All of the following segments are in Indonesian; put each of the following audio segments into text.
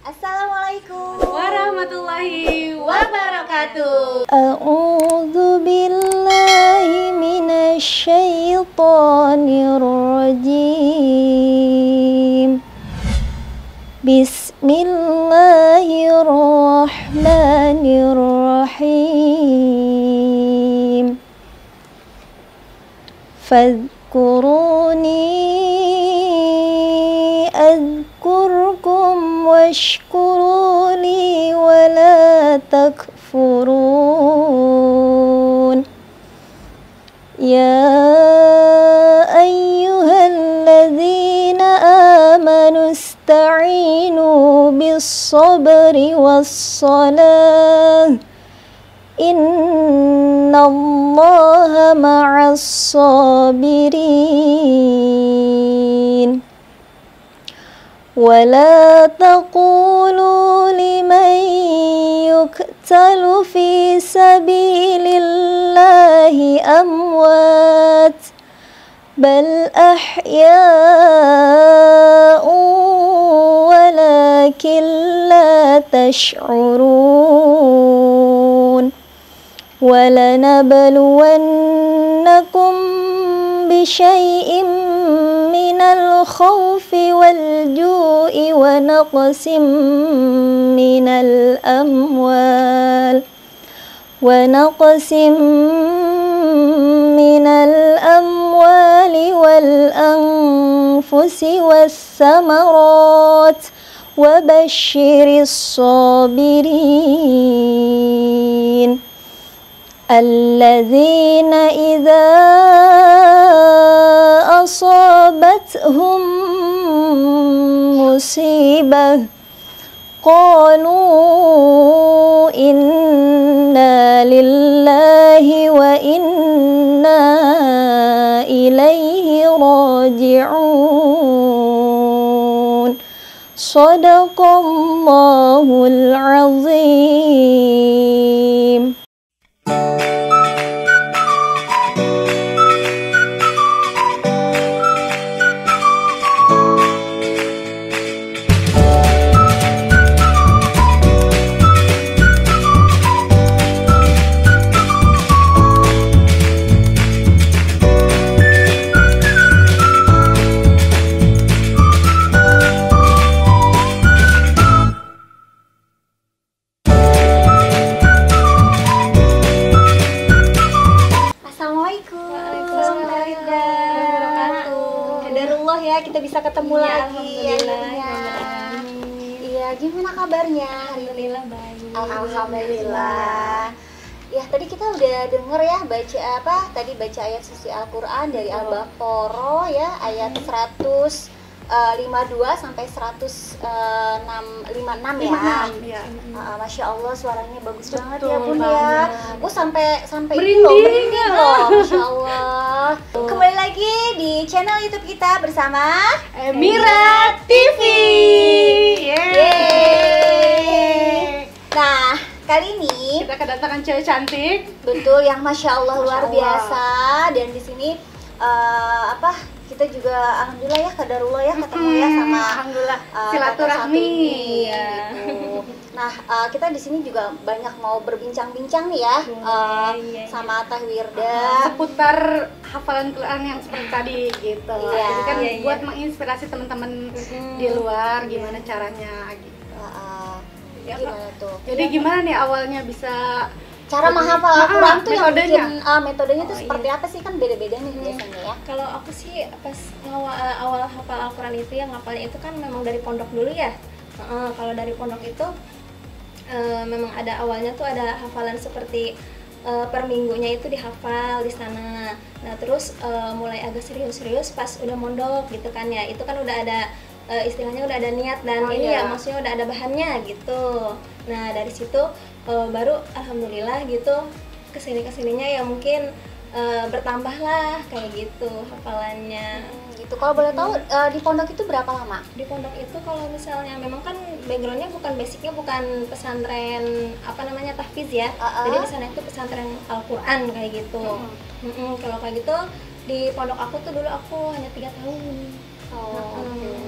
Assalamualaikum warahmatullahi wabarakatuh. A'udzu billahi minasy syaithanir rajim. Bismillahirrahmanirrahim. Fadhkuruni adhkurkum washkuruli wala takfurun. Ya ayyuhalladzina amanu ista'inu bis-sabri was-salah. Innallaha ma'as sabirin. ولا تقولوا لمن يقتل في سبيل الله أموات بل أحياء ولكن لا تشعرون ولنبلونكم بشيء من الخوف والجوع ونقص من الأموال والأنفس والثمرات وبشر الصابرين الذين إذا أصابتهم مصيبة قالوا إنا لله وإنا إليه راجعون صدق الله العظيم. Kita bisa ketemu lagi ya. Iya, gimana kabarnya? Alhamdulillah baik. Alhamdulillah. Ya, tadi kita udah denger ya baca apa? Tadi baca ayat suci Al-Qur'an dari Al-Baqarah ya, ayat 152 sampai 156 ya. Masya Allah suaranya bagus banget ya Bun ya. Sampai merinding loh, Masya Allah. Kembali lagi di channel YouTube kita bersama Emira TV. Yeay. Nah, kali ini kita kedatangan cewek cantik. Betul, yang Masya Allah luar biasa. Dan di sini kita juga alhamdulillah ya kadarullah ya ketemu ya sama alhamdulillah silaturahmi gitu. Nah, kita di sini juga banyak mau berbincang-bincang nih ya sama Teh Wirda seputar hafalan Quran yang seperti tadi gitu. Jadi kan buat menginspirasi teman-teman di luar gimana caranya gitu. Gimana tuh? Jadi gimana nih awalnya bisa cara menghafal Al-Quran tuh metodenya. yang bikin metodenya tuh seperti apa sih, kan beda-beda nih biasanya ya. Kalau aku sih pas awal hafal Al-Quran itu yang ngapalnya itu kan memang dari pondok dulu ya. Kalau dari pondok itu memang ada awalnya tuh ada hafalan seperti per minggunya itu dihafal di sana. Nah terus mulai agak serius-serius pas udah mondok gitu kan ya. Itu kan udah ada istilahnya udah ada niat dan ya maksudnya udah ada bahannya gitu. Nah dari situ baru alhamdulillah gitu kesininya ya mungkin bertambah lah kayak gitu hafalannya. Gitu. Kalau boleh tahu di pondok itu berapa lama? Di pondok itu kalau misalnya memang kan backgroundnya basicnya bukan pesantren apa namanya tahfiz ya. Jadi di sana itu pesantren Al-Quran kayak gitu. Kalau kayak gitu di pondok aku tuh dulu aku hanya 3 tahun.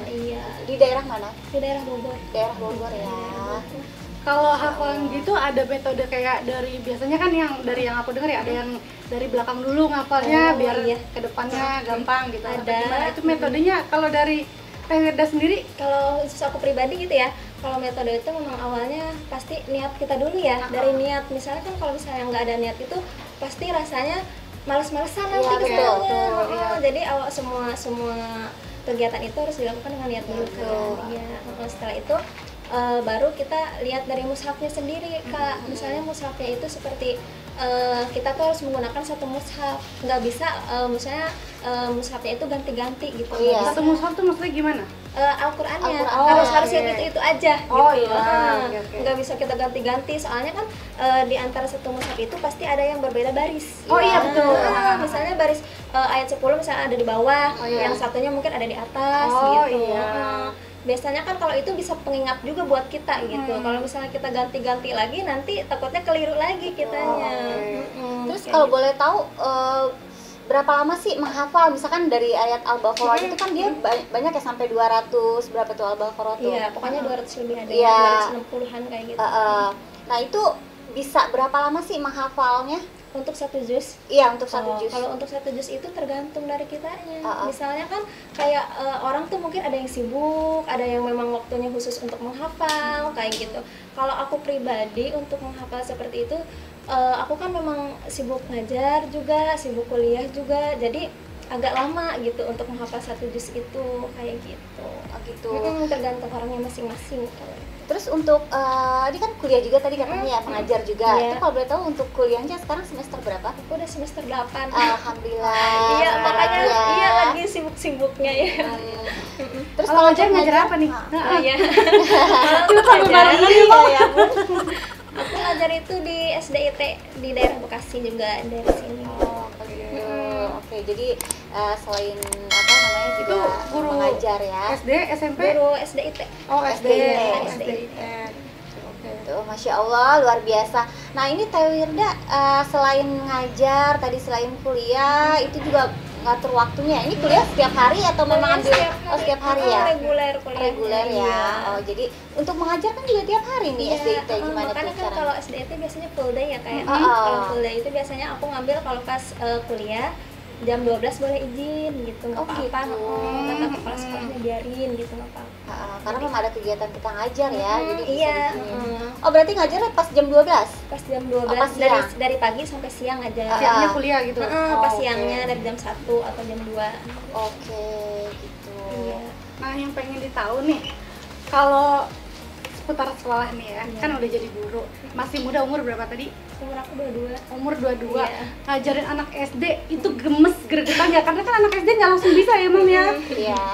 Iya. Di daerah mana? Di daerah Bogor. Daerah Bogor ya. Kalau hafalan gitu ada metode kayak dari biasanya kan yang aku dengar ya ada yang dari belakang dulu ngapalnya biar kedepannya gampang gitu. Ada. Gimana itu metodenya kalau dari Teh Wirda sendiri? Kalau khusus aku pribadi gitu ya, kalau metode itu memang awalnya pasti niat kita dulu ya. Dari niat, misalnya kan kalau misalnya nggak ada niat itu pasti rasanya males-malesan nanti kesannya. Jadi awal semua kegiatan itu harus dilakukan dengan niat dulu kan. Iya. Setelah itu baru kita lihat dari mushafnya sendiri Kak. Misalnya mushafnya itu seperti kita tuh harus menggunakan satu mushaf, nggak bisa misalnya mushafnya itu ganti-ganti gitu. Satu mushaf tuh maksudnya gimana? Al-Qur'annya harus yang itu aja gitu. Nggak bisa kita ganti-ganti, soalnya kan di antara satu mushaf itu pasti ada yang berbeda baris. Betul. Misalnya baris ayat 10 misalnya ada di bawah, yang satunya mungkin ada di atas gitu. Biasanya kan kalau itu bisa pengingat juga buat kita gitu. Kalau misalnya kita ganti-ganti lagi nanti takutnya keliru lagi kitanya. Terus kalau boleh tahu berapa lama sih menghafal? Misalkan dari ayat Al-Baqarah itu kan dia banyak ya sampai 200 berapa tuh Al-Baqarah tuh? Iya, pokoknya 200 lebih ada, 260-an kayak gitu. Nah, itu bisa berapa lama sih menghafalnya? Untuk satu juz? Iya, untuk satu juz. Kalau untuk satu juz itu tergantung dari kitanya. Misalnya kan kayak orang tuh mungkin ada yang sibuk, ada yang memang waktunya khusus untuk menghafal kayak gitu. Kalau aku pribadi untuk menghafal seperti itu, aku kan memang sibuk ngajar juga, sibuk kuliah juga, jadi agak lama gitu untuk menghafal satu juz itu kayak gitu. Tergantung orangnya masing-masing. Terus untuk ini kan kuliah juga tadi katanya ya, pengajar juga. Itu kalau boleh tahu untuk kuliahnya sekarang semester berapa? Aku udah semester 8. Alhamdulillah. Iya, makanya lagi sibuk-sibuknya ya. Terus kalau ngajar apa nih? Iya. Aku ngajar itu di SDIT di daerah Bekasi juga, dari sini. Oke, jadi selain apa namanya juga guru mengajar ya. SD, SMP? Guru SDIT. SDIT. Tuh, Masya Allah, luar biasa. Nah, ini Teh Wirda selain ngajar, tadi selain kuliah, itu juga ngatur waktunya. Ini kuliah setiap hari atau memang ambil setiap hari ya? Reguler ya. Jadi untuk mengajar kan juga tiap hari nih SDIT gimana tuh makanya kan caranya? kalau SDIT biasanya full day ya kayak. Kalau full day itu biasanya aku ngambil kalau pas kuliah jam 12 boleh izin gitu, nggak apa-apa. Kata kepala sekolahnya biarin gitu, nggak apa-apa. Karena memang ada kegiatan kita ngajar ya, jadi iya. Berarti ngajarnya pas jam 12? Pas jam 12, dari pagi sampai siang aja. Siangnya kuliah gitu? Pas siangnya dari jam 1 atau jam 2. Oke, gitu. Iya. Nah, yang pengen ditahu nih, kalau seputar sekolah nih ya, kan udah jadi guru, masih muda, umur berapa tadi? Umur aku 22. Umur 22, ngajarin anak SD itu gemes gregetan ya, karena kan anak SD nggak langsung bisa ya Mam ya.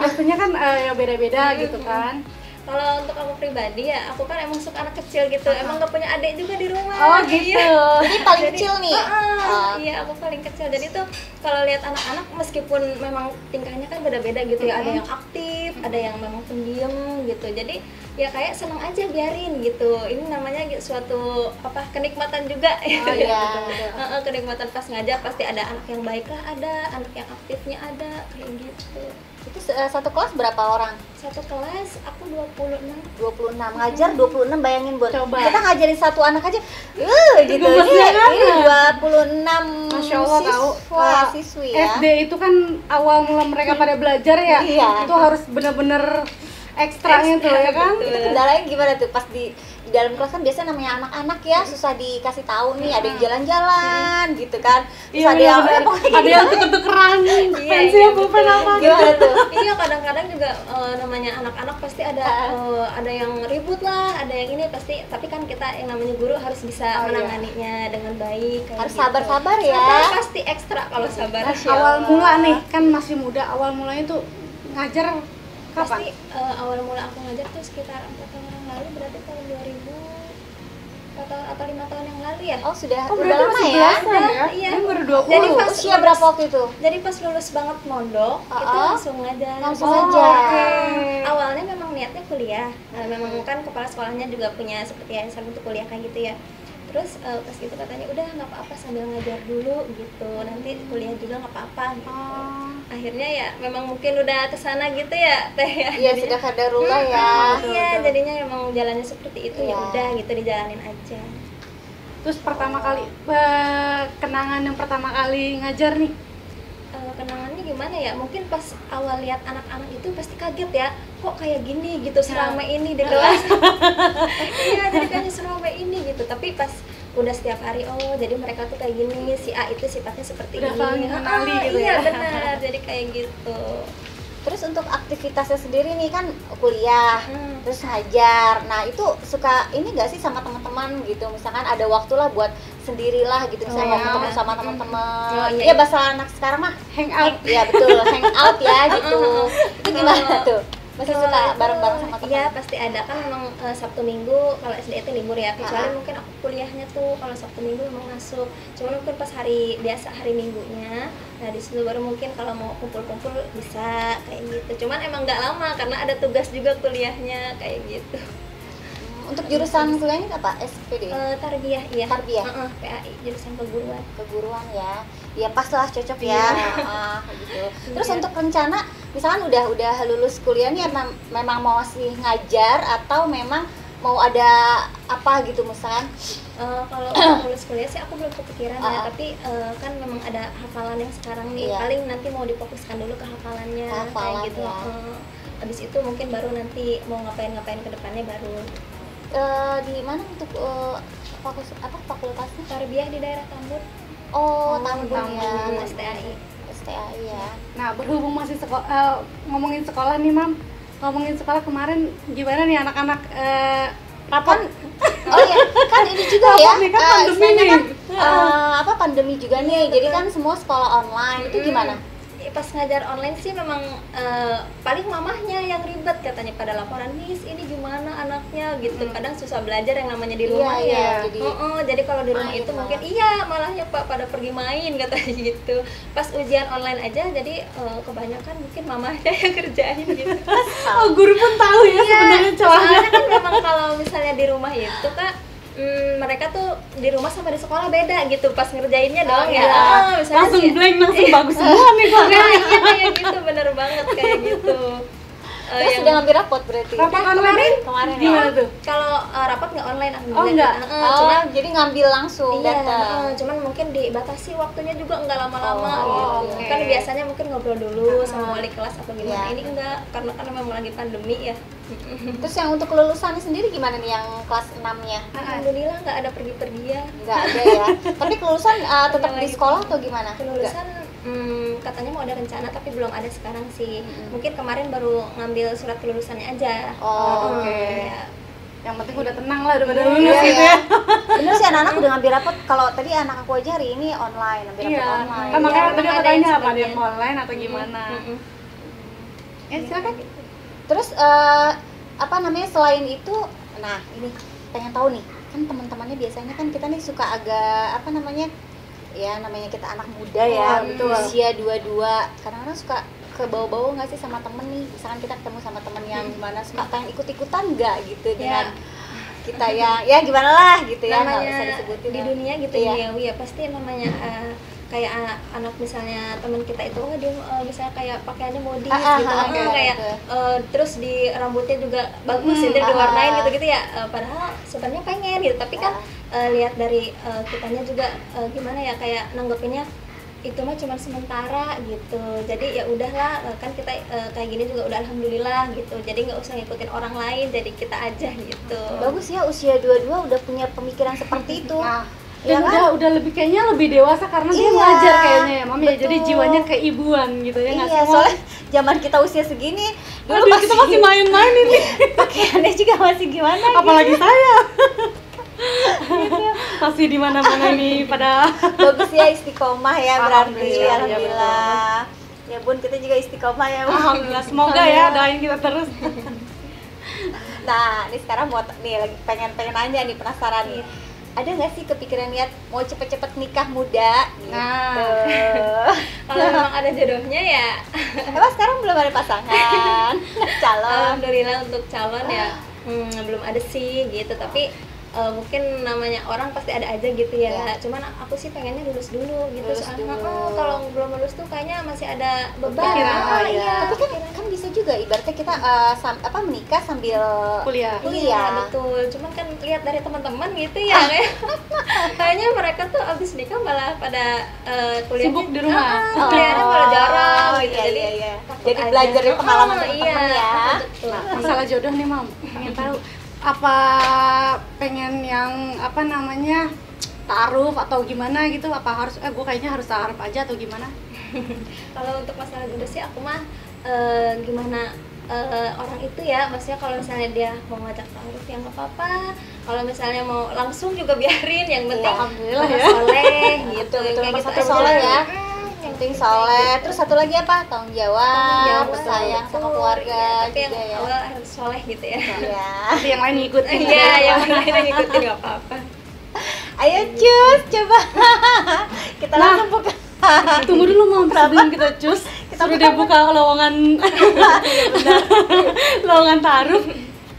Biasanya kan ya beda-beda gitu kan. Kalau untuk aku pribadi ya, aku kan emang suka anak kecil gitu, emang gak punya adik juga di rumah. Oh gitu, jadi paling kecil nih? Iya, aku paling kecil, jadi tuh kalau lihat anak-anak meskipun memang tingkahnya kan beda-beda gitu ya, ada yang aktif, ada yang memang pendiam gitu, jadi ya kayak seneng aja biarin gitu. Ini namanya suatu kenikmatan juga. Kenikmatan pas ngajar, pasti ada anak yang baik lah, ada anak yang aktifnya ada, kayak gitu. Itu satu kelas berapa orang? Satu kelas aku 26. 26 ngajar 26, bayangin Bun. Coba. Kita ngajarin satu anak aja. Gitu. Ini 26 Masya Allah, siswi ya. SD itu kan awal mula mereka pada belajar ya. Itu harus bener-bener ekstranya tuh ya kan. Itu kendalanya gimana tuh pas di dalam kelas kan biasanya namanya anak-anak ya, susah dikasih tahu nih, ada yang jalan-jalan gitu kan. Terus ada yang tuker-tukeran pensil pulpen apa gimana tuh? Iya, kadang-kadang juga namanya anak-anak pasti ada yang ribut lah, ada yang ini pasti, tapi kan kita yang namanya guru harus bisa menanganinya dengan baik. Harus sabar-sabar ya. Sabar pasti ekstra kalau sabar. Awal mula nih, kan masih muda, awal mulanya tuh ngajar kapan? Pasti awal mula aku ngajar tuh sekitar 4 tahun yang lalu, berarti tahun 2000 atau 5 tahun yang lalu ya. Sudah berarti lama masih ya? Iya. Umur 20. Jadi pas usia berapa waktu itu? Jadi pas lulus banget mondok, itu langsung ngajar. Langsung ngajar. Awalnya memang niatnya kuliah. Memang kan kepala sekolahnya juga punya seperti yayasan untuk kuliah kayak gitu ya. terus pas gitu katanya udah nggak apa-apa sambil ngajar dulu gitu, nanti kuliah juga nggak apa-apa gitu. Akhirnya ya memang mungkin udah kesana gitu ya Teh ya. Iya, sudah kadarullah ya. Iya, jadinya emang jalannya seperti itu, ya udah gitu dijalanin aja. Terus pertama kali kenangan yang pertama kali ngajar nih, kenangannya gimana ya, mungkin pas awal lihat anak-anak itu pasti kaget ya, kok kayak gini gitu selama ini di kelas. Iya, jadi kayaknya selama ini gitu, tapi pas udah setiap hari, oh jadi mereka tuh kayak gini, si A itu sifatnya seperti udah ini. saling mengenali gitu iya, ya. benar, jadi kayak gitu. Terus untuk aktivitasnya sendiri nih kan kuliah, terus ngajar. Nah itu suka ini nggak sih sama teman-teman gitu? Misalkan ada waktu lah buat sendirilah gitu, misalnya mau ketemu sama teman-teman. iya. Ya bahasa anak sekarang mah hangout. ya betul, hangout ya gitu. Itu gimana tuh? Masih suka bareng-bareng sama teman? Iya, pasti ada kan memang Sabtu Minggu kalau SD itu libur ya, kecuali mungkin aku kuliahnya tuh kalau Sabtu Minggu memang masuk. Cuman mungkin pas hari biasa hari Minggunya, nah di situ baru mungkin kalau mau kumpul-kumpul bisa kayak gitu. Cuman emang nggak lama karena ada tugas juga kuliahnya kayak gitu. Untuk jurusan kuliahnya apa? SPD? Tarbiyah, iya. Tarbiyah? PAI, jurusan keguruan. Keguruan ya. Ya pas lah, cocok ya. Gitu. Terus untuk rencana, misalkan udah lulus kuliah nih memang mau masih ngajar atau memang mau ada apa gitu misalkan? Kalau lulus kuliah sih aku belum kepikiran ya, tapi kan memang ada hafalan yang sekarang nih, paling nanti mau difokuskan dulu ke hafalannya kayak gitu. Habis itu mungkin baru nanti mau ngapain ke depannya baru. Di mana untuk fakultasnya? Tarbiyah di daerah Tambun. Oh, Tambun ya. STAI. STAI ya. Nah, berhubung masih ngomongin sekolah nih, Mam. Ngomongin sekolah kemarin gimana nih anak-anak rapot? Oh iya, kan ini juga ya. Nih, kan pandemi nih. Pandemi juga nih. Jadi kan semua sekolah online. Itu gimana? Pas ngajar online sih memang paling mamahnya yang ribet, katanya pada laporan, Miss ini gimana anaknya gitu. Kadang susah belajar yang namanya di rumah ya. Jadi kalau di rumah itu mungkin malahnya Pak pada pergi main katanya gitu. Pas ujian online aja jadi kebanyakan mungkin mamahnya yang kerjain gitu. Oh, guru pun tahu ya sebenarnya celahnya. Soalnya kan memang kalau misalnya di rumah itu Kak, mereka tuh di rumah sama di sekolah beda gitu pas ngerjainnya dong ya. Langsung blank, langsung bagus semua nih kok. Iya kayak gitu, bener banget kayak gitu. Terus sudah ngambil rapot berarti? Rapot online kemarin gimana tuh? Kalau rapat nggak online aku. Oh enggak? Cuman jadi ngambil langsung datang. Cuman mungkin dibatasi waktunya juga nggak lama-lama gitu. Okay. Kan biasanya mungkin ngobrol dulu sama wali kelas atau gimana. Ini enggak, karena kan memang lagi pandemi ya. Terus yang untuk kelulusan sendiri gimana nih yang kelas 6-nya? Alhamdulillah nggak ada pergi-pergi ya. Nggak ada ya. Tapi kelulusan tetap di sekolah atau gimana? Kelulusan katanya mau ada rencana tapi belum ada sekarang sih. Mungkin kemarin baru ngambil surat kelulusannya aja. Oke. Ya. Yang penting udah tenang lah udah pada lulus gitu ya. Bener sih, anak-anak udah ngambil rapot. Kalau tadi anak aku aja hari ini online, ngambil rapot online. Kan makanya tadi aku tanya apa sebagian. dia online atau gimana. Silakan. Terus apa namanya selain itu, nah ini pengen tahu nih, kan teman-temannya biasanya kan kita nih suka agak apa namanya, ya namanya kita anak muda ya, usia 22, kadang-kadang suka ke bau-bau nggak sih sama temen nih, misalkan kita ketemu sama temen yang gimana, suka pengen ikut-ikutan nggak gitu dengan kita ya gimana lah gitu ya, nggak usah disebutin di dunia gitu ya pasti namanya kayak anak misalnya teman kita itu dia misalnya kayak pakaiannya modis gitu kayak terus di rambutnya juga bagus gitu diwarnain gitu ya, padahal sebenarnya pengen gitu, tapi kan lihat dari kitanya juga gimana ya, kayak nanggepinnya itu mah cuma sementara gitu, jadi ya udahlah, kan kita kayak gini juga udah alhamdulillah gitu, jadi nggak usah ngikutin orang lain, jadi kita aja gitu. Bagus ya, usia 22 udah punya pemikiran seperti itu. Dan ya udah lebih kayaknya lebih dewasa karena dia ngajar kayaknya ya, Mam ya. Jadi jiwanya keibuan gitu ya nggak sih? Soalnya zaman kita usia segini dulu kita masih main-main ini. Pakaiannya juga masih gimana? Apalagi gitu. Saya. Masih di mana-mana nih pada. Bagus ya, istiqomah ya berarti. Alhamdulillah. Ya Bun, kita juga istiqomah ya. Alhamdulillah, semoga ya, doain kita terus. Nah, ini sekarang mau nih lagi pengen nanya nih, penasaran nih. Ada nggak sih kepikiran niat mau cepet-cepet nikah muda gitu? Kalau memang ada jodohnya ya. Emang sekarang belum ada pasangan calon? Alhamdulillah untuk calon ya belum ada sih gitu, tapi mungkin namanya orang pasti ada aja gitu ya. Iya. Cuman aku sih pengennya lulus dulu gitu. Lulus Soalnya dulu. kalau belum lulus tuh kayaknya masih ada beban. Pikiran, Iya. Tapi kan bisa juga ibaratnya kita menikah sambil Kuliah. Iya betul, cuman kan lihat dari teman-teman gitu ya, kayaknya mereka tuh abis nikah malah pada kuliah Sibuk di rumah. kuliahnya malah jarang gitu. Iya, Jadi iya. takut Jadi aja. belajar dari pengalaman Iya, teman-teman ya. betul. Nah, masalah jodoh nih Mam, pengen tahu apa pengen yang apa namanya ta'aruf atau gimana gitu, apa harus gue kayaknya harus ta'aruf aja atau gimana? Kalau untuk masalah jodoh sih aku mah gimana orang itu ya, maksudnya kalau misalnya dia mau ngajak ta'aruf ya nggak apa-apa, kalau misalnya mau langsung juga biarin, yang penting Alhamdulillah ya. soleh gitu, Betul, kayak nomor gitu satu aja. soleh ya. Yang Penting soleh. Terus satu lagi apa? Tanggung jawab, betul, sayang sama betul. keluarga Iya, tapi yang juga ya. awal harus soleh gitu ya. Iya. Tapi yang lain ngikutin. Iya, yang lainnya ngikutin nggak apa-apa. Ayo cus, coba kita langsung buka. Tunggu dulu Mam, sebelum kita cus, suruh dia buka lowongan lowongan ta'aruf.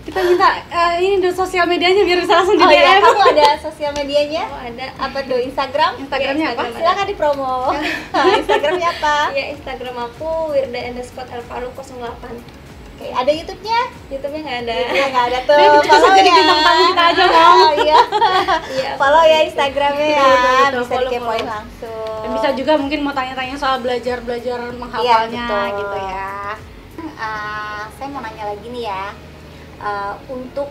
Kita minta ini dong sosial medianya biar bisa langsung di Oh iya, DM. kamu ada sosial medianya? Oh ada. Apa tuh? Instagram? Instagramnya apa? Instagram. Silakan dipromo. Instagramnya apa? Iya, Instagram aku wirda_elpalu08. Oke, ada YouTube-nya? YouTube-nya nggak ada. Ya nggak ada tuh. Kita Follow jadi ya. bintang tamu kita aja, Mam. Oh, iya. Iya. Follow ya Instagramnya ya. Betul, Bisa follow, dikepoin follow. langsung. Dan bisa juga mungkin mau tanya-tanya soal belajar menghafalnya betul. gitu ya. Saya mau nanya lagi nih ya. Untuk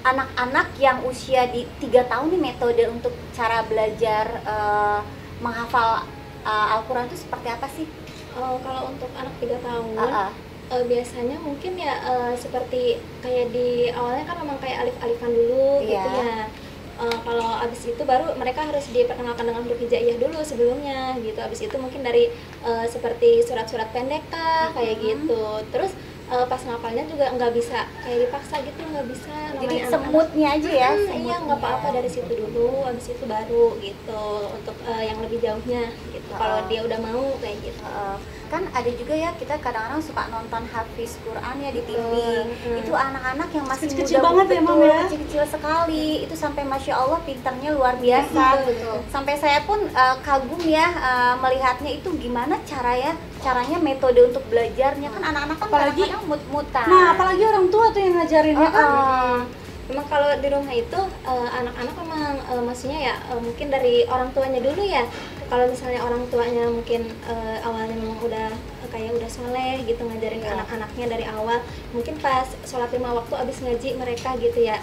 anak-anak yang usia di 3 tahun nih, metode untuk cara belajar menghafal Al-Quran itu seperti apa sih? Kalau untuk anak 3 tahun biasanya mungkin ya seperti kayak di awalnya kan memang kayak alif-alifan dulu Iya. gitu ya. Kalau abis itu baru mereka harus diperkenalkan dengan huruf hijaiyah dulu sebelumnya gitu. Abis itu mungkin dari seperti surat-surat pendek kah kayak gitu. Terus pas ngapalnya juga nggak bisa kayak dipaksa gitu, nggak bisa. Jadi Namanya anak-anak. semutnya aja ya. Iya semutnya. nggak apa-apa dari situ dulu, abis itu baru gitu untuk yang lebih jauhnya gitu. Kalau dia udah mau kayak gitu. Kan ada juga ya, kita kadang-kadang suka nonton hafiz Quran ya di TV. Itu anak-anak yang masih Kecil-kecil muda banget ya, Mam, ya? kecil-kecil sekali. Itu sampai masya Allah pinternya luar biasa. Betul. Sampai saya pun kagum ya melihatnya itu gimana caranya metode untuk belajarnya. Kan anak-anak kan Apalagi- kadang-kadang mut-mutan. Nah, apalagi orang tua tuh yang ngajarinnya kan. Memang kalau di rumah itu anak-anak memang maksudnya ya mungkin dari orang tuanya dulu ya. Kalau misalnya orang tuanya mungkin awalnya memang udah kayak udah soleh gitu ngajarin ke anak-anaknya dari awal, mungkin pas sholat 5 waktu abis ngaji mereka gitu ya,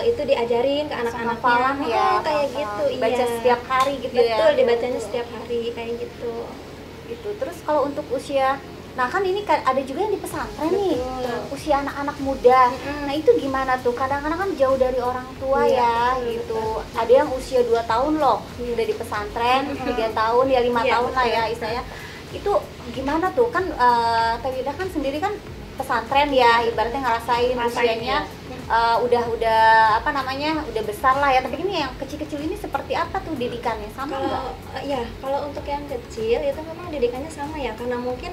itu diajarin ke anak-anaknya. Hafalan ya, Kayak hafal. gitu. Baca iya. setiap hari gitu ya. Betul, dibacanya setiap hari kayak gitu. Gitu. Terus kalau untuk usia, nah kan ini kan ada juga yang di pesantren nih, Betul. usia anak-anak muda. Mm-mm. Nah itu gimana tuh? Kadang-kadang kan jauh dari orang tua Iya, ya betul, gitu. betul. Ada yang usia 2 tahun loh, Iya. udah di pesantren, 3 tahun ya 5 Iya, tahun lah betul. ya istilahnya. Itu gimana tuh? Kan Teh Wida kan sendiri kan pesantren ya, ibaratnya ngerasain usianya udah apa namanya, udah besar lah ya. Tapi ini yang kecil-kecil ini seperti apa tuh didikannya, sama nggak? Kalau untuk yang kecil itu memang didikannya sama ya, karena mungkin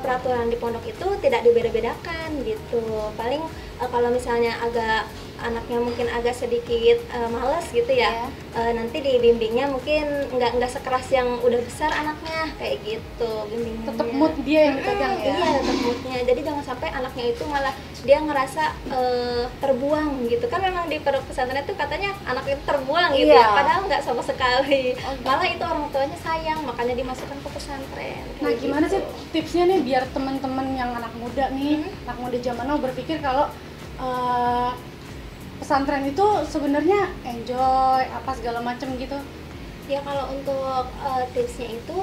peraturan di pondok itu tidak dibeda-bedakan gitu. Paling kalau misalnya anaknya mungkin agak sedikit malas gitu ya, nanti dibimbingnya mungkin nggak sekeras yang udah besar anaknya kayak gitu bimbingannya. Tetap mood dia yang dipegang ya. Iya, tetap moodnya. Jadi jangan sampai anaknya itu malah dia ngerasa terbuang gitu. Kan memang di pondok pesantren itu katanya anak itu terbuang gitu Iya. ya. Padahal nggak sama sekali. Malah itu orang tuanya sayang, makanya dimasukkan ke pesantren. Nah, Kayak gimana gitu. sih tipsnya nih biar teman-teman yang anak muda nih, anak muda zaman now berpikir kalau pesantren itu sebenarnya enjoy apa segala macem gitu. Ya kalau untuk tipsnya itu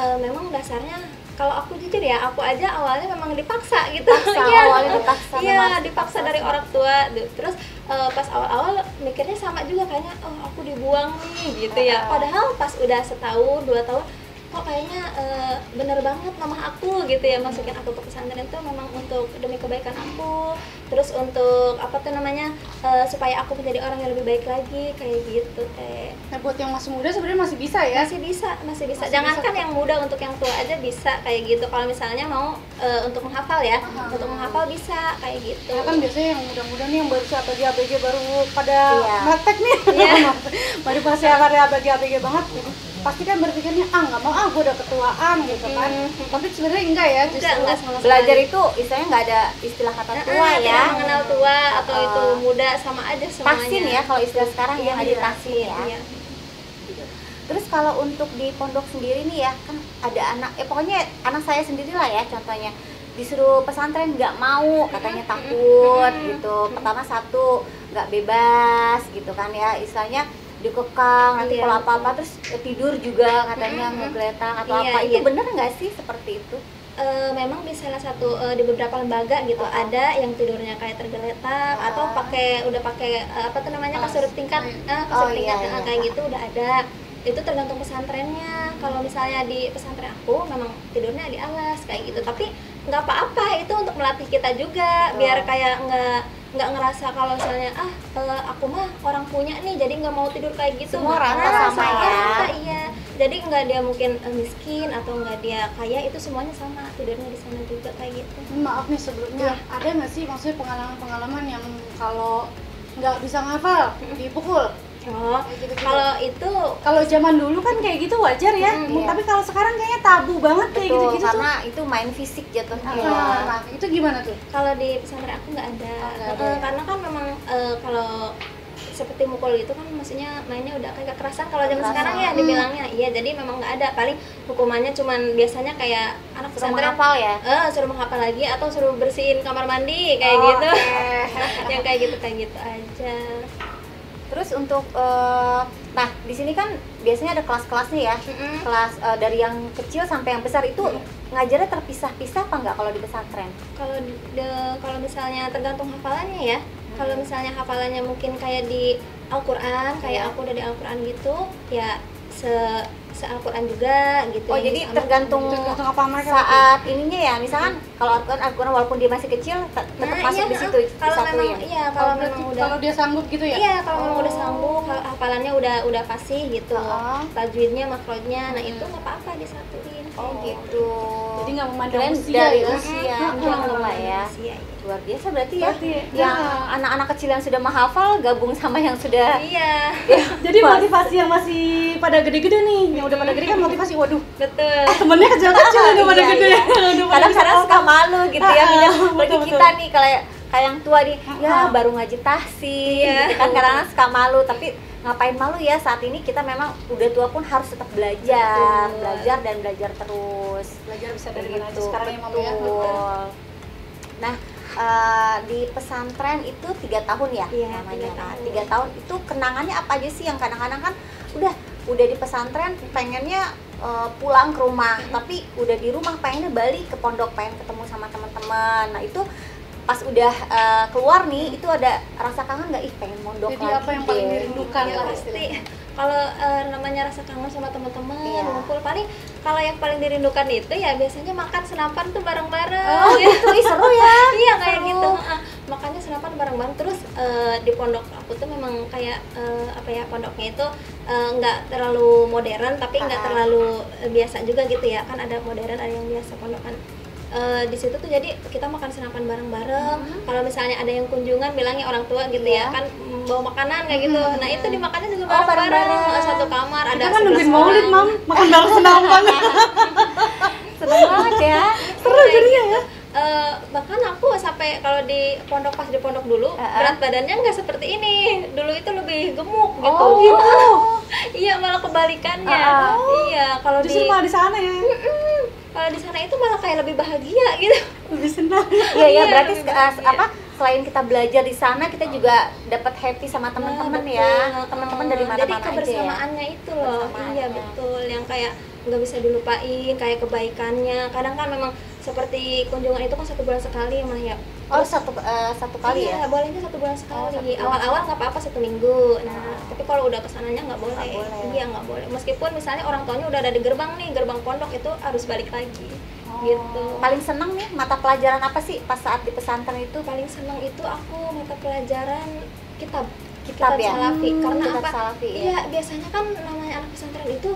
memang dasarnya, kalau aku jujur ya, aku aja awalnya memang dipaksa gitu. Iya, Awalnya dipaksa, iya, memang dipaksa dari orang tua. Terus pas awal-awal mikirnya sama juga kayaknya, oh aku dibuang nih gitu ya. Padahal pas udah setahun, 2 tahun, kok kayaknya bener banget mama aku gitu ya, masukin aku ke pesantren tuh memang untuk demi kebaikan aku, terus untuk apa tuh namanya supaya aku menjadi orang yang lebih baik lagi kayak gitu teh. Nah, buat yang masih muda sebenarnya masih bisa ya? Masih bisa. Jangankan yang muda, untuk yang tua aja bisa kayak gitu. Kalau misalnya mau untuk menghafal ya, untuk menghafal bisa kayak gitu. Nah, kan biasanya yang muda-muda nih yang baru ABG baru pada metek nih. Baru pasti ABG banget. Pasti kan berpikirnya nggak mau, gue udah ketuaan gitu kan. Tapi sebenarnya enggak ya, justru enggak sama belajar sekali. itu istilahnya nggak ada istilah kata tua ya. Tidak mengenal tua atau itu muda, sama aja semuanya. Taksin ya kalau istilah sekarang ya, ada taksin ya. Iya. Terus kalau untuk di pondok sendiri nih ya, kan ada anak, pokoknya anak saya sendiri lah ya contohnya, disuruh pesantren nggak mau, katanya takut gitu. Pertama satu, nggak bebas gitu kan ya, istilahnya dikekang, nanti kalau apa-apa terus tidur juga katanya ngegeletak atau apa. Itu bener nggak sih seperti itu? Memang di salah satu di beberapa lembaga gitu ada yang tidurnya kayak tergeletak atau udah pakai apa tuh namanya kasur tingkat, kayak gitu udah ada. Itu tergantung pesantrennya. Kalau misalnya di pesantren aku memang tidurnya di alas kayak gitu, tapi nggak apa-apa, itu untuk melatih kita juga biar kayak nggak ngerasa kalau misalnya aku mah orang punya nih jadi nggak mau tidur kayak gitu. Semua rata sama ya. Iya, jadi nggak dia mungkin miskin atau nggak dia kaya, itu semuanya sama, tidurnya di sana juga kayak gitu. Maaf nih sebelumnya, ada nggak sih maksudnya pengalaman yang kalau nggak bisa ngafal dipukul? Oh, gitu. Kalau zaman dulu kan kayak gitu wajar ya, tapi kalau sekarang kayaknya tabu banget kayak gitu-gitu karena itu main fisik jatuhnya. Nah, itu gimana tuh? Kalau di pesantren aku nggak ada, karena kan memang kalau seperti mukul itu kan maksudnya mainnya udah kayak kekerasan kalau zaman sekarang ya dibilangnya. Iya, jadi memang nggak ada, paling hukumannya cuman biasanya kayak anak pesantren menghafal ya, suruh menghafal lagi atau suruh bersihin kamar mandi kayak gitu. Yang kayak gitu aja. Terus untuk nah di sini kan biasanya ada kelas-kelas nih ya, kelas dari yang kecil sampai yang besar itu ngajarnya terpisah-pisah apa enggak kalau di pesantren? Kalau misalnya tergantung hafalannya ya. Kalau misalnya hafalannya mungkin kayak di Al-Quran, kayak aku udah di Al-Quran gitu, ya se-Al-Quran juga gitu. Oh, jadi tergantung apa mereka saat ininya ya. Misalkan kalau Al-Quran walaupun dia masih kecil tetap masuk di situ kalau satu memang, ya. Kalau dia sanggup gitu ya? Iya, kalau memang udah sanggup, hafalannya udah fasih gitu. Tajwidnya, makrojnya, nah itu nggak apa-apa disatuin. Gitu. Jadi nggak memandang usia dari ya? usia, enggak ya. Luar biasa berarti ya. Berarti, yang anak-anak kecil yang sudah menghafal gabung sama yang sudah. Iya. Jadi motivasi yang masih pada gede-gede nih, yang udah pada gede kan motivasi, waduh. Betul. Temennya kecil-kecil udah pada gede. Kadang-kadang suka malu gitu ya, bagi kita nih kayak yang tua nih, ya baru ngaji tahsin, gitu kan kadang-kadang suka malu, tapi ngapain malu ya, saat ini kita memang udah tua pun harus tetap belajar dan belajar terus. Belajar bisa dari gitu. mana sekarang ya Mama ya. Nah, di pesantren itu 3 tahun ya namanya. 3 tahun itu kenangannya apa aja sih yang kadang-kadang kan udah di pesantren pengennya pulang ke rumah, tapi udah di rumah pengennya balik ke pondok, pengen ketemu sama teman-teman. Nah, itu pas udah keluar nih, itu ada rasa kangen nggak? Pengen mondok jadi lagi. Jadi apa yang paling dirindukan ya, pasti. Kalau namanya rasa kangen sama teman-teman, ngumpul, paling kalau yang paling dirindukan itu ya biasanya makan senapan tuh bareng-bareng. Oh gitu, seru ya. Iya kayak gitu. Makannya senapan bareng-bareng. Terus di pondok aku tuh memang kayak pondoknya itu nggak terlalu modern, tapi nggak terlalu biasa juga gitu ya. Kan ada modern, ada yang biasa pondokan. Di situ tuh jadi kita makan senapan bareng-bareng. Kalau misalnya ada yang kunjungan bilangnya orang tua gitu ya kan, bawa makanan kayak gitu. Nah itu dimakannya juga bareng-bareng, satu kamar. Ada kan nungguin maulid Mam, makan bareng senapan. Seneng banget ya. Seru jadinya ya. Bahkan aku sampai kalau di pondok dulu berat badannya nggak seperti ini. Dulu itu lebih gemuk gitu. Oh gitu. Iya, malah kebalikannya. Iya, kalau justru malah di sana ya. Kalau di sana itu malah kayak lebih bahagia gitu. Lebih senang. Iya, berarti selain kita belajar di sana, kita juga dapat happy sama teman-teman ya. Teman-teman dari mana-mana aja ya. Jadi kebersamaannya itu loh. Iya, betul. Yang kayak nggak bisa dilupain, kayak kebaikannya. Kadang kan memang seperti kunjungan itu kan 1 bulan sekali mah ya. Oh, satu kali iya, ya? bolehnya 1 bulan sekali. Oh, 1 bulan. Awal-awal nggak apa-apa 1 minggu. Nah, tapi kalau udah kesananya nggak boleh. Nggak boleh. Iya, nggak boleh. Meskipun misalnya orang tuanya udah ada di gerbang nih, gerbang pondok itu harus balik lagi. Gitu. Paling seneng nih mata pelajaran apa sih pas saat di pesantren itu? Paling senang itu aku mata pelajaran kitab Ya? salafi. Karena Kitab apa? salafi, ya. Iya, biasanya kan namanya anak pesantren itu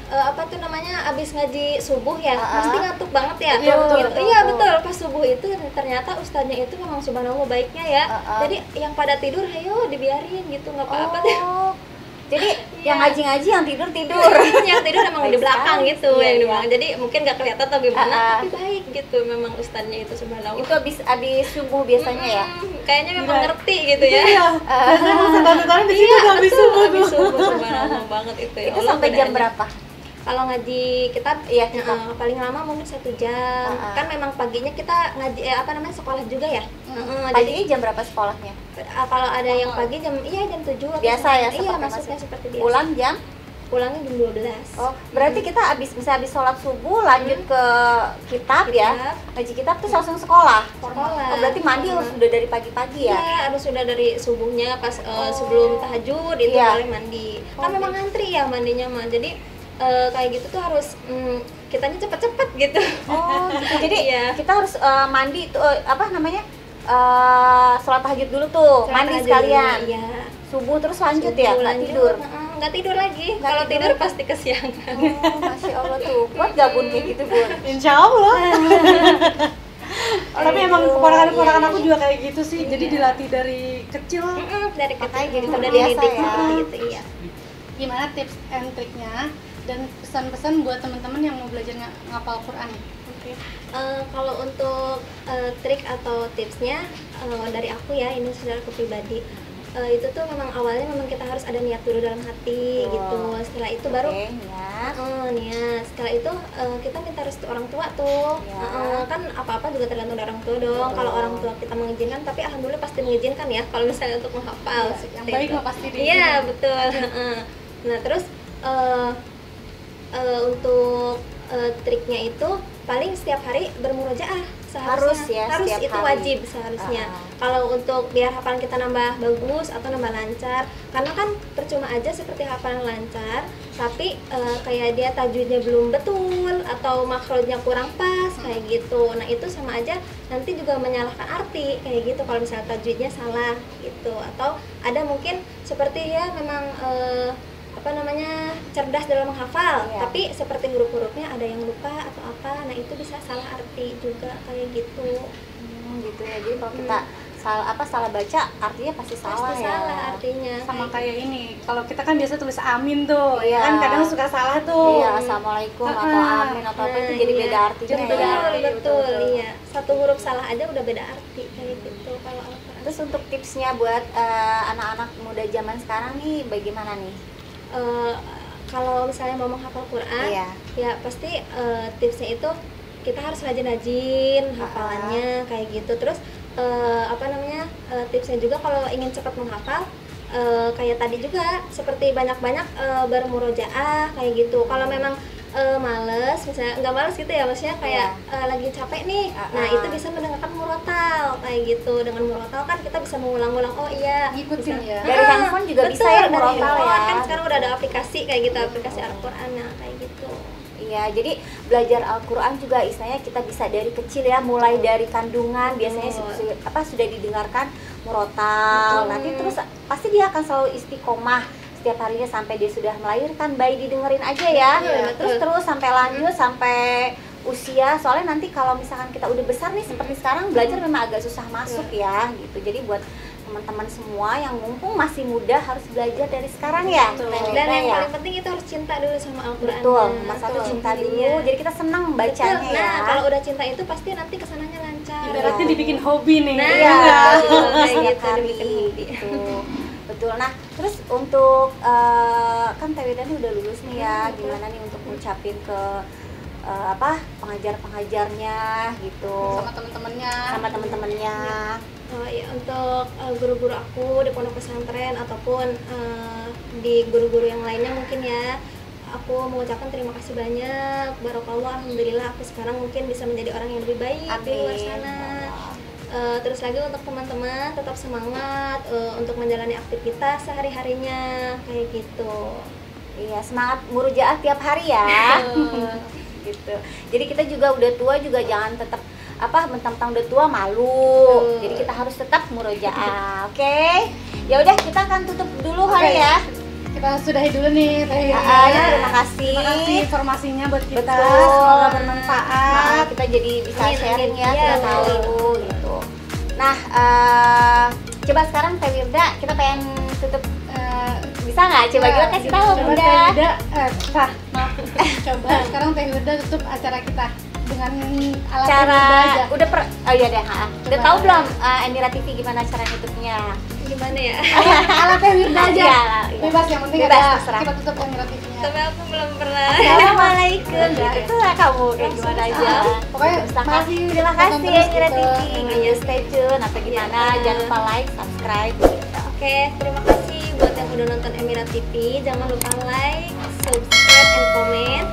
apa tuh namanya abis ngaji subuh ya, pasti ngantuk banget ya. Iya, betul, Iya betul, pas subuh itu ternyata ustadznya itu memang subhanallah baiknya ya. Jadi yang pada tidur, ayo dibiarin gitu, nggak apa-apa deh. Jadi yang ngaji-ngaji, yang tidur Yang tidur emang di belakang sekali. gitu, Iya, yang di iya. belakang. Jadi mungkin nggak kelihatan atau gimana, tapi baik gitu memang ustadznya itu subhanallah. Itu abis subuh biasanya ya? Kayaknya memang ngerti gitu ya. Iya. Biasanya emang setan-setan di situ udah habis subuh tuh. Habis subuh subhanallah banget itu ya. Itu Allah, sampai beda jam aja. berapa? Kalau ngaji kitab, Iya, kitab. paling lama mungkin 1 jam. Kan memang paginya kita ngaji sekolah juga ya. Jadi Paginya jam berapa sekolahnya? kalau ada yang pagi jam 7 atau Biasa ya, iya seperti masuknya masuk. seperti biasa. Pulang jam? Pulangnya jam 12. Oh, berarti kita habis sholat subuh lanjut ke kitab ya? Kitab. Ngaji kitab terus langsung sekolah? Sekolah. Oh, berarti mandi harus sudah dari pagi-pagi ya? Iya, harus sudah dari subuhnya pas sebelum tahajud itu Iya. boleh mandi. Kan memang ngantri ya mandinya mah. Jadi kayak gitu tuh harus kitanya cepet-cepet gitu. Oh, gitu. Jadi Iya. kita harus mandi tuh apa namanya? Sholat tahajud dulu tuh, Sholat mandi tahajud sekalian. dulu, iya. Subuh terus lanjut Subuh ya, nggak lanjut, tidur. nggak tidur lagi. Nggak Kalau tidur tidur lagi. pasti kesiangan. Oh, Masya Allah tuh, kuat gak Bun kayak gitu Bun? Insya Allah. Tapi emang keponakan-keponakan Iya, aku iya. juga kayak gitu sih. Jadi dilatih dari kecil. Dari kecil Makanya jadi udah terbiasa dididik ya. seperti itu, iya. Gimana tips and triknya dan pesan-pesan buat teman-teman yang mau belajar ngapal Quran? Oke. Kalau untuk trik atau tipsnya dari aku ya, ini secara aku pribadi. Itu tuh memang awalnya memang kita harus ada niat dulu dalam hati gitu. Setelah itu baru Oke, niat. niat. Setelah itu kita minta restu orang tua tuh. Ya. Kan apa-apa juga tergantung dari orang tua dong. Kalau orang tua kita mengizinkan, tapi alhamdulillah pasti mengizinkan ya. Kalau misalnya untuk menghafal, Iya, seperti yang baik itu. mah pasti Iya diizinkan. betul. Nah terus untuk triknya itu paling setiap hari bermurojaah seharusnya. Harus ya, setiap itu hari. wajib seharusnya. Kalau untuk biar hafalan kita nambah bagus atau nambah lancar, karena kan percuma aja seperti hafalan lancar tapi kayak dia tajwidnya belum betul atau makhrajnya kurang pas kayak gitu. Nah itu sama aja nanti juga menyalahkan arti kayak gitu kalau misalnya tajwidnya salah gitu. Atau ada mungkin seperti ya memang cerdas dalam menghafal, Iya. tapi seperti huruf-hurufnya ada yang lupa atau apa, nah itu bisa salah arti juga kayak gitu. Gitu ya. Jadi kalau kita salah baca, artinya pasti salah Pasti ya. salah artinya. Sama kayak ini, kalau kita kan biasa tulis amin tuh, Iya. ya kan kadang suka salah tuh. Iya, assalamualaikum atau amin atau apa itu jadi iya. beda artinya Jadi ya. beda Betul, arti, betul, betul. iya. Satu huruf salah aja udah beda arti kayak gitu kalau Al-Quran. Terus untuk tipsnya buat anak-anak muda zaman sekarang nih bagaimana nih? Kalau misalnya mau menghafal Quran, Iya. ya pasti tipsnya itu kita harus rajin-rajin hafalannya kayak gitu. Terus tipsnya juga kalau ingin cepat menghafal, kayak tadi juga seperti banyak-banyak bermurojaah kayak gitu. Kalau memang males, misalnya nggak males gitu ya, maksudnya kayak lagi capek nih, nah itu bisa mendengarkan murotal kayak gitu. Dengan murotal kan kita bisa mengulang-ulang, oh iya Ngikutin bisa. ya. Dari handphone juga bisa Betul, ya dari murotal handphone. ya. Kan sekarang udah ada aplikasi kayak gitu, aplikasi Al-Quran nah, kayak gitu. Iya, jadi belajar Al-Quran juga istilahnya kita bisa dari kecil ya, mulai dari kandungan biasanya sudah didengarkan murotal. Nanti terus pasti dia akan selalu istiqomah setiap harinya sampai dia sudah melahirkan, bayi didengerin aja ya. Iya, Terus sampai lanjut sampai usia. Soalnya nanti kalau misalkan kita udah besar nih seperti sekarang, belajar memang agak susah masuk ya gitu. Jadi buat teman-teman semua yang mumpung masih muda harus belajar dari sekarang ya. Dan yang paling penting itu harus cinta dulu sama Al-Quran. Betul, nomor satu cinta dulu. Iya. Jadi kita senang bacanya Betul. ya. Nah, kalau udah cinta itu pasti nanti kesananya lancar. Ibaratnya dibikin hobi nih. Nah, Iya, betul, kayak setiap gitu, hari dibikin hobi. gitu. Betul. Nah, terus untuk kan Teh Wida nih udah lulus nih ya. Gimana nih untuk ngucapin ke pengajar-pengajarnya gitu. Sama temen-temennya. Sama temen-temennya. Ya, untuk guru-guru aku di pondok pesantren ataupun di guru-guru yang lainnya mungkin ya, aku mengucapkan terima kasih banyak. Barokallah, alhamdulillah aku sekarang mungkin bisa menjadi orang yang lebih baik di luar sana. Terus lagi untuk teman-teman tetap semangat untuk menjalani aktivitas sehari-harinya kayak gitu. Iya, semangat murojaah tiap hari ya. Gitu. Jadi kita juga udah tua juga jangan tetap mentang-mentang udah tua malu. Jadi kita harus tetap murojaah. Oke. Ya udah kita akan tutup dulu hari ya. Kita sudahi dulu nih Teh. Terima kasih. Terima kasih informasinya buat kita. Betul. Semoga bermanfaat. Kita jadi bisa sharing ya, Iya, kita tahu gitu. Nah, coba sekarang Teh Wirda kita pengen tutup, bisa nggak? Coba kita kasih tahu Coba Bunda. Teh Wirda, maaf. Coba sekarang Teh Wirda tutup acara kita dengan alat Teh Cara Wirda aja. oh iya deh, udah tahu belum Emira TV gimana cara nutupnya? Gimana ya? Alat Teh Wirda aja. Iya. Bebas, yang penting Bebas, ada terserah. kita tutup Emira TV-nya. Tapi aku belum pernah. Assalamualaikum. Gitu lah kamu kayak gimana aja. Pokoknya Misalkan, makasih, terima tonton kasih terus Emira gitu. TV. Iya, stay tune atau gimana? Iya. Jangan lupa like, subscribe gitu. Oke, terima kasih buat yang udah nonton Emira TV. Jangan lupa like, subscribe, and comment.